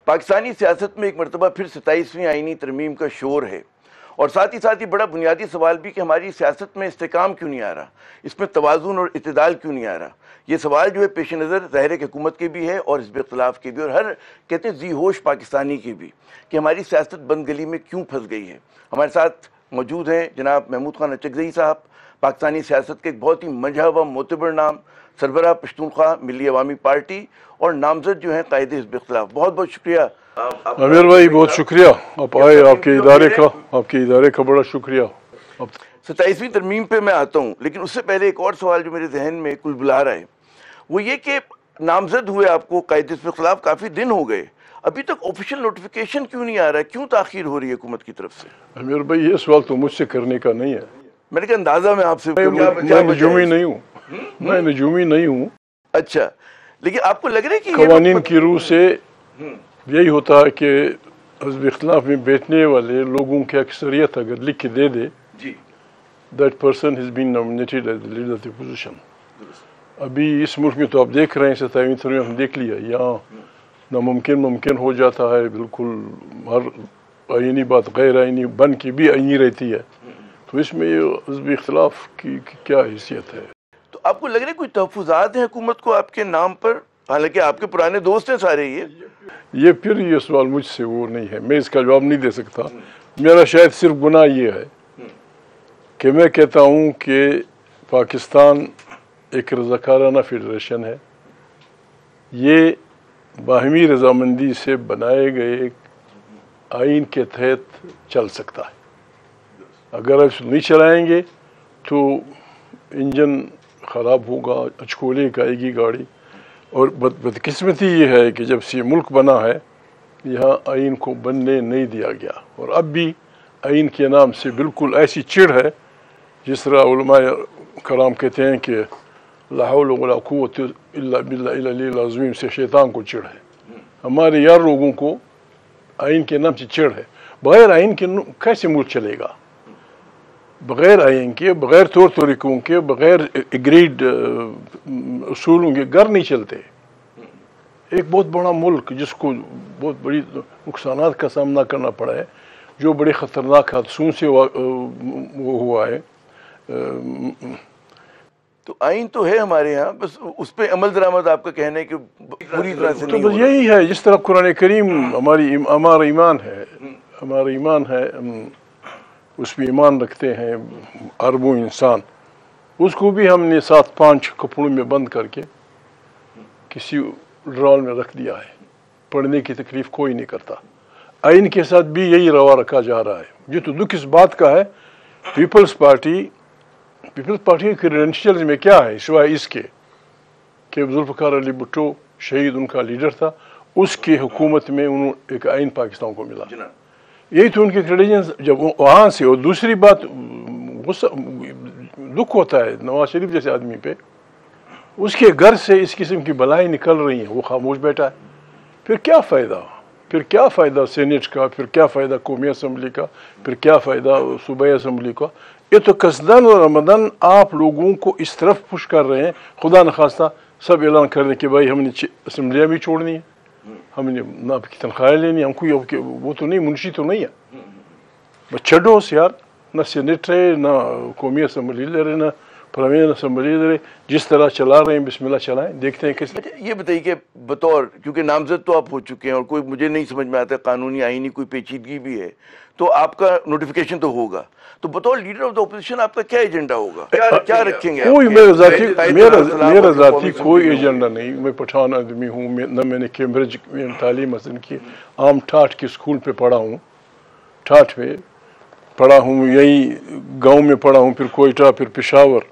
پاکستانی سیاست میں ایک مرتبہ پھر 27ویں آئینی ترمیم کا شور ہے، اور ساتھ ہی بڑا بنیادی سوال بھی کہ ہماری سیاست میں استحکام کیوں نہیں آ رہا، اس میں توازن اور اعتدال کیوں نہیں آ رہا۔ یہ سوال جو ہے پیش نظر ظاہر ہے کہ حکومت کے بھی ہے اور حزب اختلاف کے بھی، اور ہر کہتے ہیں ذی ہوش پاکستانی کی بھی، کہ ہماری سیاست بند گلی میں کیوں پھنس گئی ہے۔ ہمارے ساتھ موجود ہیں جناب محمود خان اچکزئی صاحب، پاکستانی سیاست کے ایک بہت ہی منجھا و معتبر نام، سربراہ پشتونخوا ملی عوامی پارٹی اور نامزد جو ہیں قائد حزب اختلاف۔ بہت بہت شکریہ عامر بھائی، بہت شکریہ آپ آئے، آپ کے ادارے کا بڑا شکریہ۔ 27ویں ترمیم پہ میں آتا ہوں، لیکن اس سے پہلے ایک اور سوال جو میرے ذہن میں کل بلا رہا ہے وہ یہ کہ نامزد ہوئے آپ کو قائد حزب اختلاف کافی دن ہو گئے، ابھی تک آفیشیل نوٹیفیکیشن کیوں نہیں آ رہا ہے، کیوں تاخیر ہو رہی ہے حکومت کی طرف سے؟ عامر بھائی، یہ سوال تو مجھ سے کرنے کا نہیں ہے، میں نے کہا اندازہ میں آپ سے میں نجومی نہیں ہوں۔ اچھا، لیکن آپ کو لگ رہا ہے کہ قوانین کی روح سے یہی ہوتا ہے کہ حزب اختلاف میں بیٹھنے والے لوگوں کی اکثریت اگر لکھ کے دے دے that person has been nominated as the leader of the opposition۔ ابھی اس ملک میں تو آپ دیکھ رہے ہیں 27ویں ترمیم ہم دیکھ لیا، یہاں ناممکن ممکن ہو جاتا ہے، بالکل ہر آئینی بات غیر آئینی بن کے بھی آئینی رہتی ہے، تو اس میں حزب اختلاف کی کیا حیثیت ہے؟ تو آپ کو لگ رہا ہے کوئی تحفظات ہیں حکومت کو آپ کے نام پر، حالانکہ آپ کے پرانے دوست ہیں سارے؟ یہ پھر یہ سوال مجھ سے وہ نہیں ہے، میں اس کا جواب نہیں دے سکتا۔ میرا شاید صرف گناہ یہ ہے کہ میں کہتا ہوں کہ پاکستان ایک رضاکارانہ فیڈریشن ہے، یہ باہمی رضامندی سے بنائے گئے آئین کے تحت چل سکتا ہے۔ اگر آپ نہیں چلائیں گے تو انجن خراب ہوگا، اچکولے کا آئے گی گاڑی۔ اور بدقسمتی یہ ہے کہ جب سے ملک بنا ہے یہاں آئین کو بننے نہیں دیا گیا، اور اب بھی آئین کے نام سے بالکل ایسی چڑ ہے جس طرح علماء کرام کہتے ہیں کہ لا حول ولا قوت الا باللہ العلی العظیم سے شیطان کو چڑ ہے۔ ہمارے یار لوگوں کو آئین کے نام سے چڑ ہے۔ بغیر آئین کے کیسے ملک چلے گا؟ بغیر آئین کے، بغیر طور طریقوں کے، بغیر اگریڈ اصولوں کے گھر نہیں چلتے۔ ایک بہت بڑا ملک جس کو بہت بڑی نقصانات کا سامنا کرنا پڑا ہے، جو بڑے خطرناک حادثوں سے وہ ہوا ہے۔ تو آئین تو ہے ہمارے ہاں، بس اس پہ عمل درآمد آپ کا کہنا ہے کہ پوری طرح سے نہیں تو ہو رہا۔ یہی ہے، جس طرح قرآن کریم ہمارا ایمان ہے، اس میں ایمان رکھتے ہیں اربوں انسان، اس کو بھی ہم نے 7-5 کپڑوں میں بند کر کے کسی ڈرال میں رکھ دیا ہے، پڑھنے کی تکلیف کوئی نہیں کرتا۔ آئین کے ساتھ بھی یہی روا رکھا جا رہا ہے۔ یہ تو دکھ اس بات کا ہے، پیپلز پارٹی کے کریڈینشیلز میں کیا ہے سوائے اس کے کہ ذوالفقار علی بھٹو شہید ان کا لیڈر تھا، اس کی حکومت میں انہوں ایک آئین پاکستان کو ملا، یہی تو ان کے کریڈینشیلز۔ جب وہاں سے، اور دوسری بات دکھ ہوتا ہے نواز شریف جیسے آدمی پہ، اس کے گھر سے اس قسم کی بلائیں نکل رہی ہیں، وہ خاموش بیٹھا ہے۔ پھر کیا فائدہ سینیٹ کا، پھر کیا فائدہ قومی اسمبلی کا، پھر کیا فائدہ صوبائی اسمبلی کا؟ یہ تو قصداً اور عمدن آپ لوگوں کو اس طرف پش کر رہے ہیں، خدا نخواستہ سب اعلان کر دیں کہ بھائی ہم نے اسمبلیاں بھی چھوڑنی ہیں، ہم نے نہ آپ کی تنخواہیں لینی، ہم کو وہ تو نہیں، منشی تو نہیں ہے، بس چھڈو یار، نہ سینیٹ ہے، نہ قومی اسمبلی لے رہے، نہ پروین اسمبلی لے رہے، جس طرح چلا رہے ہیں بسم اللہ چلائیں، دیکھتے ہیں کس۔ یہ بتائیے کہ بطور، کیونکہ نامزد تو آپ ہو چکے ہیں اور کوئی مجھے نہیں سمجھ میں آتا قانونی آئینی کوئی پیچیدگی بھی ہے، تو آپ کا نوٹیفیکیشن تو ہوگا، تو بطور لیڈر آف دا اپوزیشن آپ کا کیا ایجنڈا ہوگا، کیا رکھیں گے؟ کوئی میرا ذاتی کوئی ایجنڈا نہیں، میں پٹھان آدمی ہوں، نہ میں نے کیمبرج میں تعلیم حاصل کی، عام ٹھاٹھ کے اسکول پہ پڑھا ہوں، ٹھاٹھ میں پڑھا ہوں، یہی گاؤں میں پڑھا ہوں، پھر کوئٹہ، پھر پشاور۔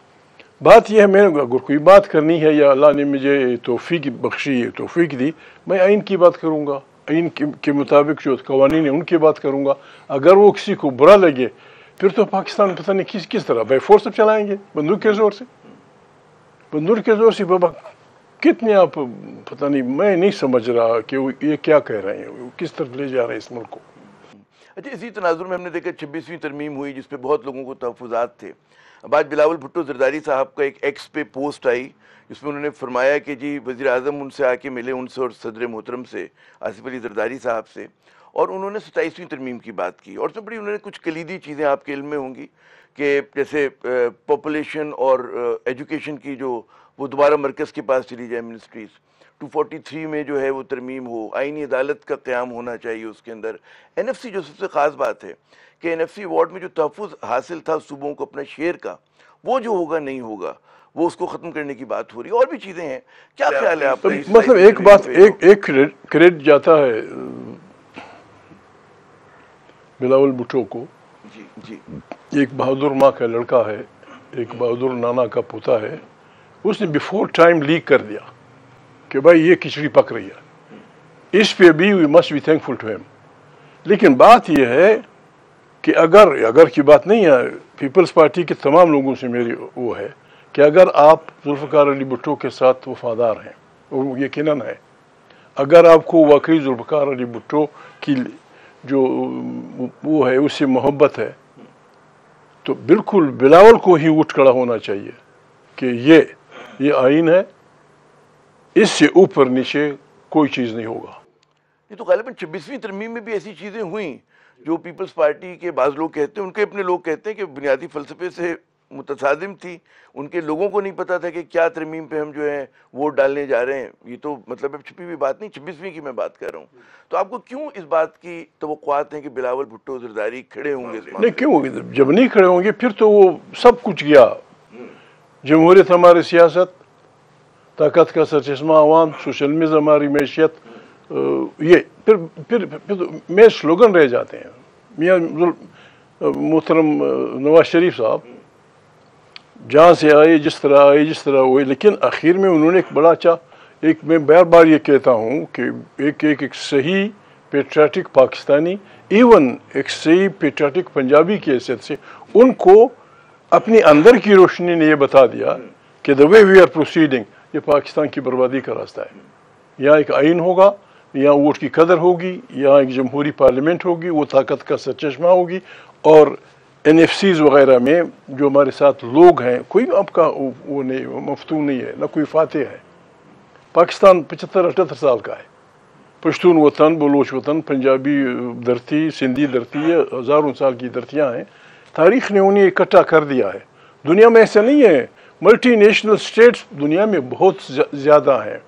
بات یہ ہے، میں اگر کوئی بات کرنی ہے یا اللہ نے مجھے توفیق بخشی، توفیق دی، میں آئین کی بات کروں گا، آئین کے مطابق جو قوانین ہیں ان کی بات کروں گا۔ اگر وہ کسی کو برا لگے پھر تو پاکستان پتہ نہیں کس طرح بائی فورس چلائیں گے، بندوق کے زور سے۔ بابا کتنے آپ پتہ نہیں، میں نہیں سمجھ رہا کہ وہ یہ کیا کہہ رہے ہیں، وہ کس طرف لے جا رہے ہیں اس ملک کو۔ اچھا، اسی تناظر میں ہم نے دیکھا 26ویں ترمیم ہوئی جس پہ بہت لوگوں کو تحفظات تھے. اب آج بلاول بھٹو زرداری صاحب کا ایک ایکس پہ پوسٹ آئی جس میں انہوں نے فرمایا کہ جی وزیر اعظم ان سے آ کے ملے، ان سے اور صدر محترم سے آصف علی زرداری صاحب سے، اور انہوں نے 27ویں ترمیم کی بات کی. اور اس میں بڑی انہوں نے کچھ کلیدی چیزیں آپ کے علم میں ہوں گی کہ جیسے پاپولیشن اور ایجوکیشن کی جو وہ دوبارہ مرکز کے پاس چلی جائے منسٹریز. 243 میں جو ہے وہ ترمیم ہو، آئینی عدالت کا قیام ہونا چاہیے اس کے اندر. این ایف سی جو سب سے خاص بات ہے کہ این ایف سی ایوارڈ میں جو تحفظ حاصل تھا صوبوں کو اپنا شیئر کا، وہ جو ہوگا نہیں ہوگا، وہ اس کو ختم کرنے کی بات ہو رہی ہے. اور بھی چیزیں ہیں. کیا خیال ہے آپ کا؟ مطلب ایک بات، ایک کریڈٹ جاتا ہے بلاول بھٹو کو. جی جی. ایک بہادر ماں کا لڑکا ہے، ایک بہادر نانا کا پوتا ہے. اس نے بیفور ٹائم لیک کر دیا کہ بھائی یہ کھچڑی پک رہی ہے. اس پہ بھی we must be thankful to him. لیکن بات یہ ہے کہ اگر کی بات نہیں ہے، پیپلز پارٹی کے تمام لوگوں سے میری وہ ہے کہ اگر آپ ذوالفقار علی بھٹو کے ساتھ وفادار ہیں، اور یقیناً ہے، اگر آپ کو واقعی ذوالفقار علی بھٹو کی جو وہ ہے اس سے محبت ہے، تو بالکل بلاول کو ہی اٹھ کھڑا ہونا چاہیے کہ یہ آئین ہے، اس سے اوپر نیچے کوئی چیز نہیں ہوگا. یہ تو غالباً 26ویں ترمیم میں بھی ایسی چیزیں ہوئیں جو پیپلز پارٹی کے بعض لوگ کہتے ہیں، ان کے اپنے لوگ کہتے ہیں کہ بنیادی فلسفے سے متصادم تھی. ان کے لوگوں کو نہیں پتا تھا کہ کیا ترمیم پہ ہم جو ہے ووٹ ڈالنے جا رہے ہیں. یہ تو مطلب چھپی ہوئی بات نہیں، 26ویں کی میں بات کر رہا ہوں. تو آپ کو کیوں اس بات کی توقعات ہیں کہ بلاول بھٹو زرداری کھڑے ہوں گے؟ نہیں، کیوں جب نہیں کھڑے ہوں گے پھر تو وہ سب کچھ گیا. جمہوریت ہماری سیاست، طاقت کا سرچشمہ عوام، سوشلزم ہماری معیشت، یہ پھر میں سلوگن رہ جاتے ہیں. میاں محترم نواز شریف صاحب جہاں سے آئے، جس طرح ہوئے، لیکن آخر میں انہوں نے ایک بڑا اچھا، میں بار بار یہ کہتا ہوں کہ ایک صحیح پیٹریاٹک پاکستانی، ایون ایک صحیح پیٹریاٹک پنجابی کی حیثیت سے ان کو اپنی اندر کی روشنی نے یہ بتا دیا کہ the way we are proceeding یہ پاکستان کی بربادی کا راستہ ہے. یہاں ایک آئین ہوگا، یہاں ووٹ کی قدر ہوگی، یہاں ایک جمہوری پارلیمنٹ ہوگی، وہ طاقت کا سرچشمہ ہوگی، اور این ایف سیز وغیرہ میں جو ہمارے ساتھ لوگ ہیں، کوئی آپ کا وہ نہیں مفتون نہیں ہے، نہ کوئی فاتح ہے. پاکستان 75-78 سال کا ہے. پشتون وطن، بلوچ وطن، پنجابی دھرتی، سندھی دھرتی، یہ ہزاروں سال کی دھرتیاں ہیں. تاریخ نے انہیں اکٹھا کر دیا ہے. دنیا میں ایسا نہیں ہے. ملٹی نیشنل سٹیٹس دنیا میں بہت زیادہ ہیں.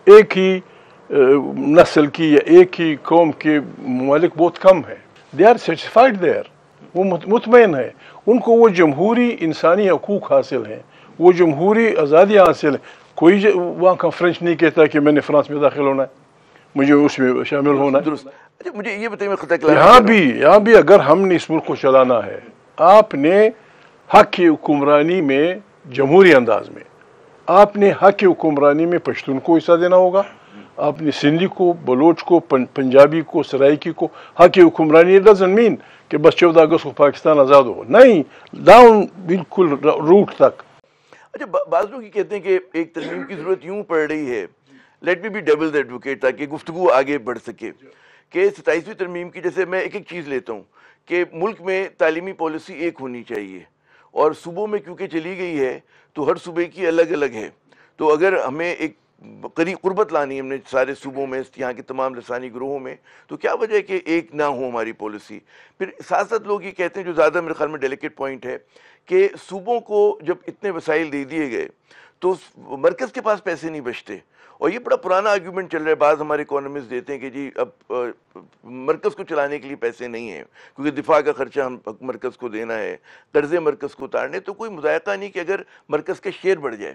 ایک ہی نسل کی یا ایک ہی قوم کے ممالک بہت کم ہیں. دے آر سیٹسفائڈ دیئر، وہ مطمئن ہے. ان کو وہ جمہوری انسانی حقوق حاصل ہیں، وہ جمہوری آزادیاں حاصل ہیں. کوئی وہاں کا فرینچ نہیں کہتا کہ میں نے فرانس میں داخل ہونا ہے، مجھے اس میں شامل ہونا ہے. درست. اچھا مجھے یہ بتائیے، میں خطہ یہاں بھی اگر ہم نے اس ملک کو چلانا ہے، آپ نے حق کی حکمرانی میں جمہوری انداز میں، آپ نے حق کی حکمرانی میں پشتون کو حصہ دینا ہوگا، آپ نے سندھی کو، بلوچ کو، پنجابی کو، سرائکی کو حق کی حکمرانی. ڈزنٹ مین کہ بس 14 اگست کو پاکستان آزاد ہو، نہیں، ڈاؤن بالکل روٹ تک. اچھا بعض لوگ یہ کہتے ہیں کہ ایک ترمیم کی ضرورت یوں پڑ رہی ہے، let me be devil's advocate, تاکہ گفتگو آگے بڑھ سکے، کہ 27ویں ترمیم کی جیسے میں ایک چیز لیتا ہوں کہ ملک میں تعلیمی پالیسی ایک ہونی چاہیے، اور صوبوں میں کیونکہ چلی گئی ہے تو ہر صوبے کی الگ الگ ہے. تو اگر ہمیں ایک قریب قربت لانی ہے ہم نے سارے صوبوں میں، یہاں کے تمام لسانی گروہوں میں، تو کیا وجہ ہے کہ ایک نہ ہو ہماری پالیسی؟ پھر ساتھ ساتھ لوگ یہ کہتے ہیں، جو زیادہ میرے خیال میں ڈیلیکیٹ پوائنٹ ہے، کہ صوبوں کو جب اتنے وسائل دے دیے گئے تو مرکز کے پاس پیسے نہیں بچتے. اور یہ بڑا پرانا آرگیومنٹ چل رہا ہے، بعض ہمارے اکانومسٹ دیتے ہیں کہ جی اب مرکز کو چلانے کے لیے پیسے نہیں ہیں، کیونکہ دفاع کا خرچہ ہم مرکز کو دینا ہے، قرضے مرکز کو اتارنے. تو کوئی مذائقہ نہیں کہ اگر مرکز کا شیئر بڑھ جائے.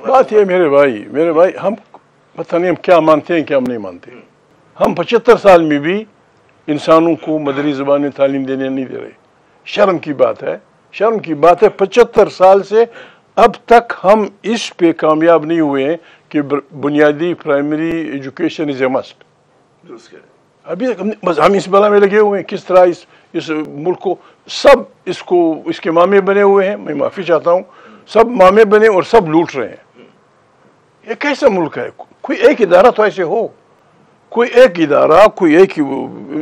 بات یہ میرے بھائی ہم پتہ نہیں ہم کیا مانتے ہیں، کیا ہم نہیں مانتے. ہم 75 سال میں بھی انسانوں کو مدری زبان میں تعلیم دینے نہیں دے رہے. شرم کی بات ہے، 75 سال سے اب تک ہم اس پہ کامیاب نہیں ہوئے ہیں کہ بنیادی primary education is a must. ابھی بس ہم اس بلا میں لگے ہوئے ہیں. کس طرح اس ملک کو سب اس کے مامے بنے ہوئے ہیں. میں معافی چاہتا ہوں، سب مامے بنے اور سب لوٹ رہے ہیں. یہ کیسا ملک ہے؟ کوئی ایک ادارہ تو ایسے ہو، کوئی ایک ادارہ، کوئی ایک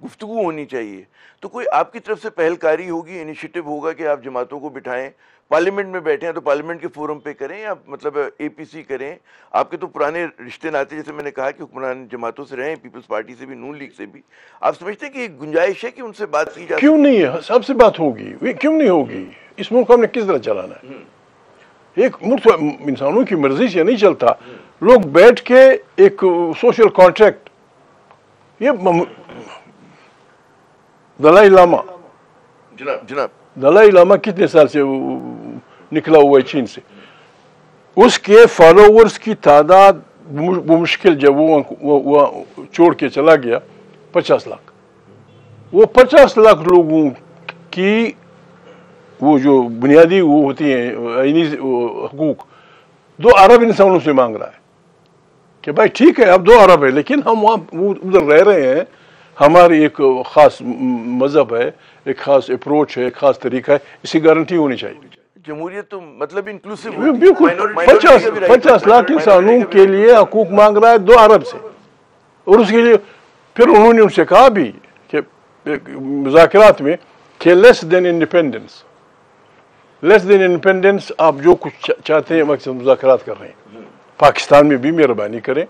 گفتگو ہونی چاہیے. تو کوئی آپ کی طرف سے پہل کاری ہوگی, انیشیٹو ہوگا کہ آپ جماعتوں کو بٹھائیں, پارلیمنٹ میں بیٹھیں تو پارلیمنٹ کے فورم پہ کریں, یا مطلب اے پی سی کریں؟ آپ کے تو پرانے رشتے ناتے, جیسے میں نے کہا کہ حکمران جماعتوں سے رہیں, پیپلز پارٹی سے بھی, نون لیگ سے بھی. آپ سمجھتے ہیں کہ ایک گنجائش ہے کہ ان سے بات کی جا کیوں نہیں ہے؟ سب سے بات ہوگی, کیوں نہیں ہوگی؟ اس ملک کو ہم نے کس طرح چلانا ہے؟ ایک ملک انسانوں کی مرضی سے نہیں چلتا. لوگ بیٹھ کے ایک سوشل کانٹریکٹ, یہ دلائی لاما, جناب دلائی لاما کتنے سال سے نکلا ہوا ہے چین سے, اس کے فالوورز کی تعداد بمشکل جب وہ چھوڑ کے چلا گیا 50 لاکھ. وہ 50 لاکھ لوگوں کی وہ جو بنیادی وہ ہوتی ہیں آئینی حقوق 2 ارب انسانوں سے مانگ رہا ہے کہ بھائی ٹھیک ہے اب 2 ارب ہے, لیکن ہم وہاں ادھر رہ رہے ہیں, ہماری ایک خاص مذہب ہے, ایک خاص اپروچ ہے, ایک خاص طریقہ ہے, اس کی گارنٹی ہونی چاہیے. جمہوریت تو مطلب انکلوسیو, بالکل 50 لاکھ انسانوں کے لیے حقوق مانگ رہا ہے 2 ارب سے, اور اس کے لیے پھر انہوں نے ان سے کہا بھی کہ مذاکرات میں کہ لیس دین انڈیپینڈنس, آپ جو کچھ چاہتے ہیں مقصد مذاکرات کر رہے ہیں. پاکستان میں بھی مہربانی کریں,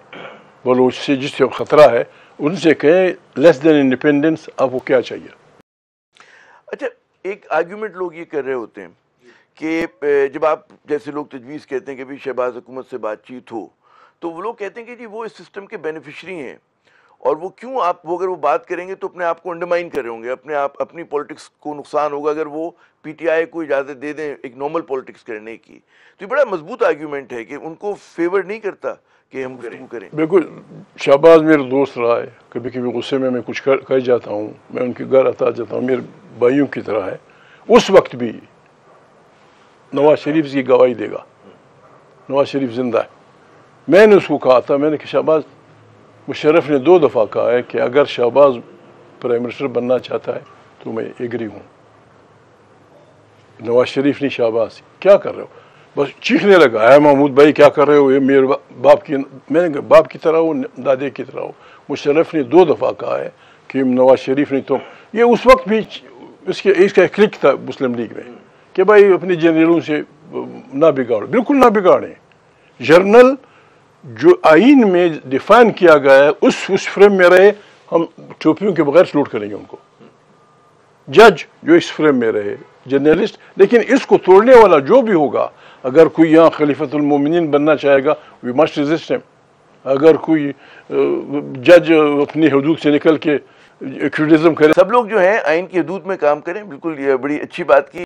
بلوچ سے جس سے خطرہ ہے ان سے کہیں لیس دین انڈیپینڈنس, آپ کو کیا چاہیے. اچھا, ایک آرگیومنٹ لوگ یہ کر رہے ہوتے ہیں کہ جب آپ جیسے لوگ تجویز کہتے ہیں کہ بھی شہباز حکومت سے بات چیت ہو, تو وہ لوگ کہتے ہیں کہ جی وہ اس سسٹم کے بینیفیشری ہیں, اور وہ کیوں آپ اگر وہ بات کریں گے تو اپنے آپ کو انڈرمائن کر رہے ہوں گے, اپنی پولیٹکس کو نقصان ہوگا اگر وہ پی ٹی آئی کو اجازت دے دیں ایک نارمل پولیٹکس کرنے کی. تو یہ بڑا مضبوط آرگیومنٹ ہے کہ ان کو فیور نہیں کرتا کہ ہم گفتگو کریں. بالکل, شہباز میرا دوست رہا ہے, کبھی کبھی غصے میں کچھ کہہ جاتا ہوں, میں ان کے گھر آتا جاتا ہوں, میرے بھائیوں کی طرح ہے. اس وقت بھی نواز شریف کی گواہی دے گا, نواز شریف زندہ ہے. میں نے اس کو کہا تھا, میں نے کہ شہباز, مشرف نے 2 دفعہ کہا ہے کہ اگر شہباز پرائم منسٹر بننا چاہتا ہے تو میں ایگری ہوں. نواز شریف نے شہباز کیا کر رہے ہو, بس چیخنے لگا, ہے محمود بھائی کیا کر رہے ہو, یہ میرے باپ کی, میں نے کہا باپ کی طرح ہو, دادے کی طرح ہو. مشرف نے 2 دفعہ کہا ہے کہ نواز شریف نے, تو یہ اس وقت بھی اس کا کلک تھا مسلم لیگ میں کہ بھائی اپنے جنرلوں سے نہ بگاڑو. بالکل نہ بگاڑیں. جنرل جو آئین میں ڈیفائن کیا گیا ہے اس فریم میں رہے, ہم ٹوپیوں کے بغیر سلوٹ کریں گے ان کو. جج جو اس فریم میں رہے, جرنلسٹ, لیکن اس کو توڑنے والا جو بھی ہوگا, اگر کوئی یہاں خلیفۃ المومنین بننا چاہے گا وی مسٹ ریزسٹ ہم. اگر کوئی جج اپنی حدود سے نکل کے ایکٹیویزم کرے, سب لوگ جو ہیں آئین کی حدود میں کام کریں. بالکل, یہ بڑی اچھی بات کی.